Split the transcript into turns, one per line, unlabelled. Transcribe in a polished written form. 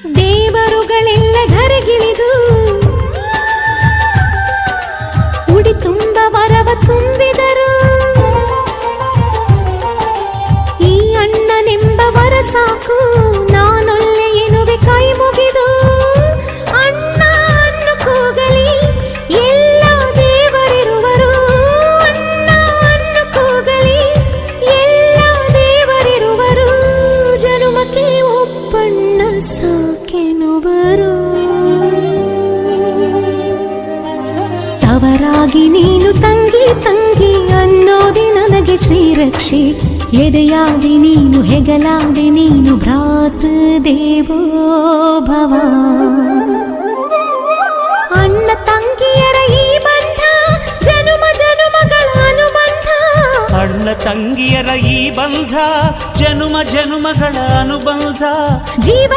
ದೇವರುಗಳೆಲ್ಲ ಧರೆಗಿಳಿದು ಉಡಿ ತುಂಬ ವರವ ತುಂಬಿದರು. ಈ ಅಣ್ಣನೆಂಬ ವರ ಸಾಕು, ನಾನೊಲ್ಲೆ ಎನ್ನುವೆ ಕೈ ಮುಗಿದು. ಅಣ್ಣ ಅನ್ನು ಕೂಗಲಿ ಎಲ್ಲ ದೇವರಿರುವರು, ಅಣ್ಣ ಅನ್ನು ಕೂಗಲಿ ಎಲ್ಲ ದೇವರಿರುವರು. ಜನುಮಕ್ಕೆ ಒಬ್ಬಣ್ಣ ಸಾಕೆನುವರು. ತವರಾಗಿ ನೀನು ತಂಗಿ ತಂಗಿ ಅನ್ನೋದೆ ನನಗೆ ಶ್ರೀರಕ್ಷೆ. ಎದೆಯಾದಿ ನೀನು ಹೆಗಲಾದಿ ನೀನು ಭ್ರಾತೃದೇವೋ ಭವ. ಅಣ್ಣ ತಂಗಿಯರ ಈ ಬಂಧ ಜನುಮ ಜನುಮಗಳ ಅನುಬಂಧ.
ಅಣ್ಣ ತಂಗಿಯರ ಈ ಬಂಧ ಜನುಮ ಜನುಮಗಳ ಅನುಬಂಧ.
ಜೀವ